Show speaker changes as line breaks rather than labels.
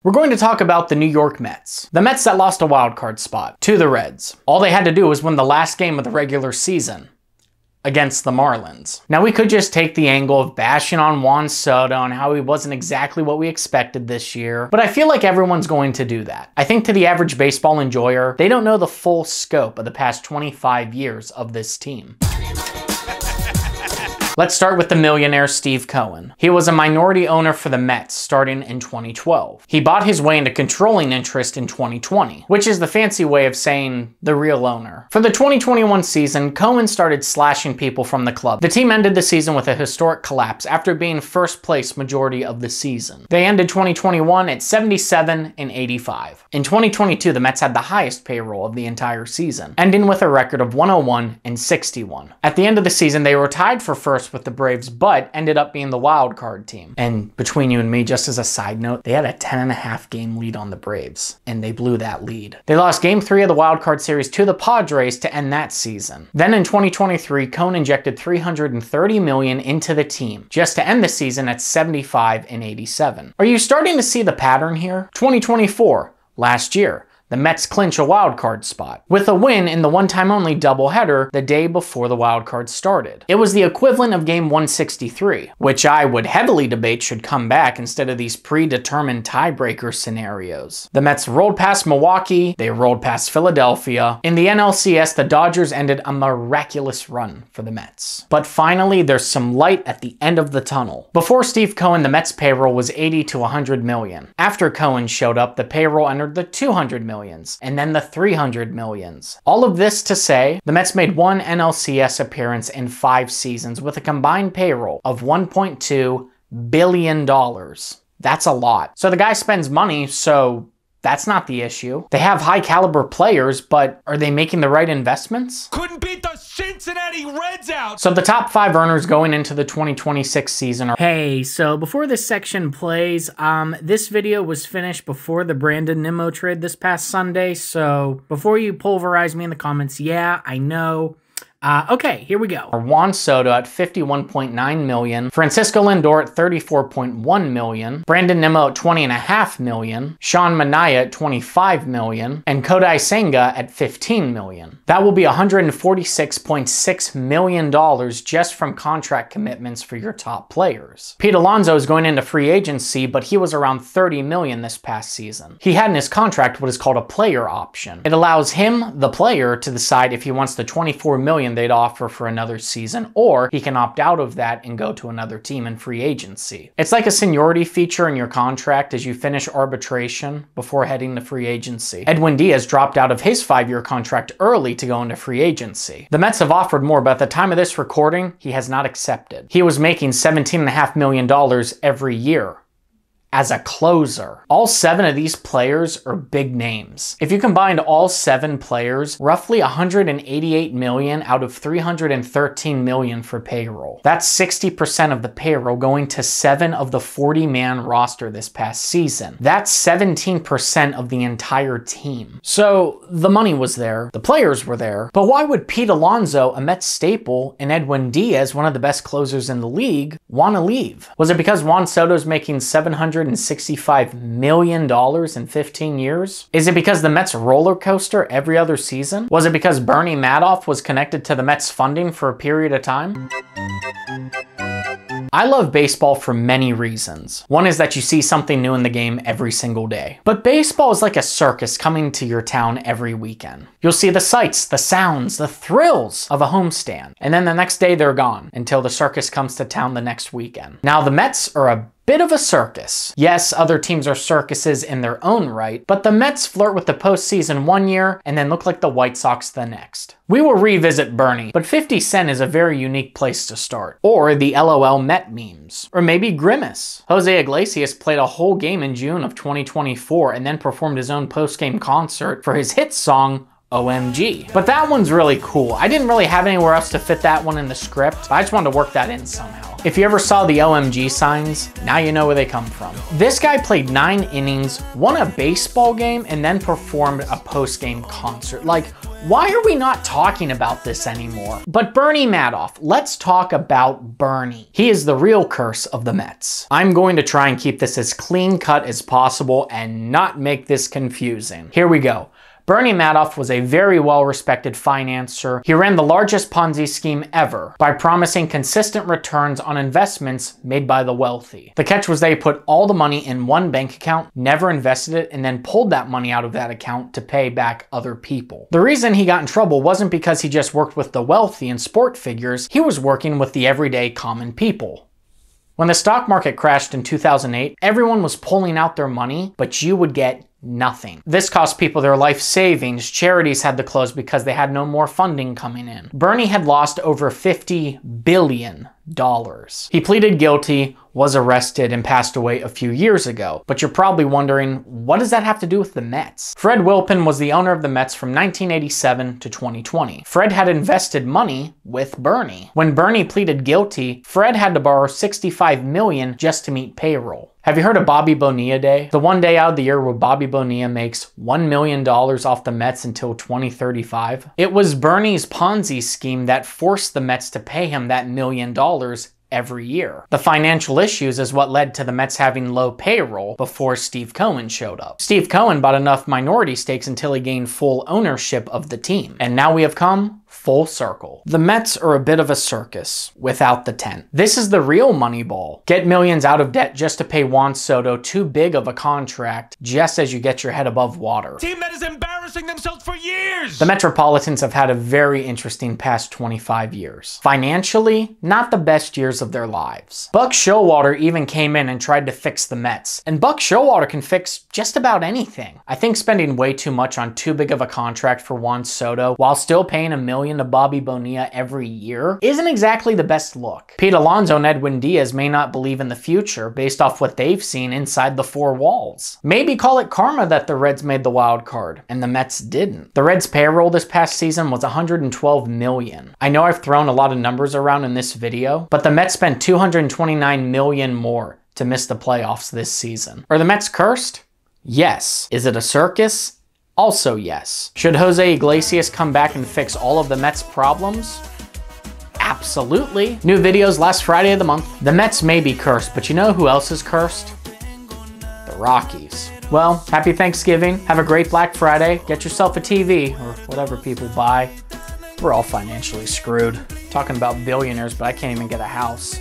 We're going to talk about the New York Mets. The Mets that lost a wildcard spot to the Reds. All they had to do was win the last game of the regular season against the Marlins. Now, we could just take the angle of bashing on Juan Soto and how he wasn't exactly what we expected this year, but I feel like everyone's going to do that. I think to the average baseball enjoyer, they don't know the full scope of the past 25 years of this team. Let's start with the millionaire Steve Cohen. He was a minority owner for the Mets starting in 2012. He bought his way into controlling interest in 2020, which is the fancy way of saying the real owner. For the 2021 season, Cohen started slashing people from the club. The team ended the season with a historic collapse after being first place majority of the season. They ended 2021 at 77 and 85. In 2022, the Mets had the highest payroll of the entire season, ending with a record of 101 and 61. At the end of the season, they were tied for first with the Braves, but ended up being the wild card team. And between you and me, just as a side note, they had a 10.5 game lead on the Braves, and they blew that lead. They lost Game 3 of the wild card series to the Padres to end that season. Then in 2023, Cohen injected $330 million into the team, just to end the season at 75 and 87. Are you starting to see the pattern here? 2024, last year, the Mets clinch a wild card spot with a win in the one-time only doubleheader the day before the wild card started. It was the equivalent of game 163, which I would heavily debate should come back instead of these predetermined tiebreaker scenarios. The Mets rolled past Milwaukee, they rolled past Philadelphia. In the NLCS, the Dodgers ended a miraculous run for the Mets. But finally, there's some light at the end of the tunnel. Before Steve Cohen, the Mets payroll was 80 to 100 million. After Cohen showed up, the payroll entered the 200 million. And then the 300 millions. All of this to say, the Mets made one NLCS appearance in 5 seasons with a combined payroll of $1.2 billion. That's a lot. So the guy spends money, so that's not the issue. They have high caliber players, but are they making the right investments?
Couldn't beat the Cincinnati Reds out.
So the top 5 earners going into the 2026 season are... Hey, so before this section plays, this video was finished before the Brandon Nimmo trade this past Sunday, so before you pulverize me in the comments, yeah, I know. Okay, here we go. Juan Soto at $51.9 million, Francisco Lindor at $34.1 million, Brandon Nimmo at $20.5 million, Sean Manaea at $25 million, and Kodai Senga at $15 million. That will be $146.6 million just from contract commitments for your top players. Pete Alonso is going into free agency, but he was around $30 million this past season. He had in his contract what is called a player option. It allows him, the player, to decide if he wants the $24 million they'd offer for another season, or he can opt out of that and go to another team in free agency. It's like a seniority feature in your contract as you finish arbitration before heading to free agency. Edwin Diaz dropped out of his 5-year contract early to go into free agency. The Mets have offered more, but at the time of this recording, he has not accepted. He was making $17.5 million every year as a closer. All 7 of these players are big names. If you combined all 7 players, roughly $188 million out of $313 million for payroll. That's 60% of the payroll going to 7 of the 40-man roster this past season. That's 17% of the entire team. So the money was there, the players were there, but why would Pete Alonso, a Mets staple, and Edwin Diaz, one of the best closers in the league, want to leave? Was it because Juan Soto's making $765 million in 15 years? Is it because the Mets roller coaster every other season? Was it because Bernie Madoff was connected to the Mets funding for a period of time? I love baseball for many reasons. One is that you see something new in the game every single day. But baseball is like a circus coming to your town every weekend. You'll see the sights, the sounds, the thrills of a homestand. And then the next day they're gone until the circus comes to town the next weekend. Now the Mets are a bit of a circus. Yes, other teams are circuses in their own right, but the Mets flirt with the postseason one year and then look like the White Sox the next. We will revisit Bernie, but 50 Cent is a very unique place to start. Or the LOL Met memes. Or maybe Grimace. Jose Iglesias played a whole game in June of 2024 and then performed his own post-game concert for his hit song, OMG. But that one's really cool. I didn't really have anywhere else to fit that one in the script, but I just wanted to work that in somehow. If you ever saw the OMG signs, now you know where they come from. This guy played 9 innings, won a baseball game, and then performed a post-game concert. Like, Why are we not talking about this anymore? But Bernie Madoff, let's talk about Bernie. He is the real curse of the Mets. I'm going to try and keep this as clean cut as possible and not make this confusing. Here we go. Bernie Madoff was a very well-respected financier. He ran the largest Ponzi scheme ever by promising consistent returns on investments made by the wealthy. The catch was they put all the money in one bank account, never invested it, and then pulled that money out of that account to pay back other people. The reason he got in trouble wasn't because he just worked with the wealthy and sport figures, he was working with the everyday common people. When the stock market crashed in 2008, everyone was pulling out their money, but you would get nothing. This cost people their life savings. Charities had to close because they had no more funding coming in. Bernie had lost over $50 billion. He pleaded guilty, was arrested, and passed away a few years ago. But you're probably wondering, what does that have to do with the Mets? Fred Wilpon was the owner of the Mets from 1987 to 2020. Fred had invested money with Bernie. When Bernie pleaded guilty, Fred had to borrow $65 million just to meet payroll. Have you heard of Bobby Bonilla Day? The one day out of the year where Bobby Bonilla makes $1 million off the Mets until 2035. It was Bernie's Ponzi scheme that forced the Mets to pay him that $1 million every year. The financial issues is what led to the Mets having low payroll before Steve Cohen showed up. Steve Cohen bought enough minority stakes until he gained full ownership of the team. And now we have come full circle. The Mets are a bit of a circus without the tent. This is the real Moneyball. Get millions out of debt just to pay Juan Soto too big of a contract just as you get your head above water.
Team that is embarrassing themselves for years.
The Metropolitans have had a very interesting past 25 years. Financially, not the best years of their lives. Buck Showalter even came in and tried to fix the Mets. And Buck Showalter can fix just about anything. I think spending way too much on too big of a contract for Juan Soto while still paying $1 million to Bobby Bonilla every year isn't exactly the best look. Pete Alonso and Edwin Diaz may not believe in the future based off what they've seen inside the four walls. Maybe call it karma that the Reds made the wild card and the Mets didn't. The Reds payroll this past season was $112 million. I know I've thrown a lot of numbers around in this video, but the Mets spent $229 million more to miss the playoffs this season. Are the Mets cursed? Yes. Is it a circus? Also yes. Should Jose Iglesias come back and fix all of the Mets' problems? Absolutely. New videos last Friday of the month. The Mets may be cursed, but you know who else is cursed? The Rockies. Well, happy Thanksgiving. Have a great Black Friday. Get yourself a TV or whatever people buy. We're all financially screwed. Talking about billionaires, but I can't even get a house.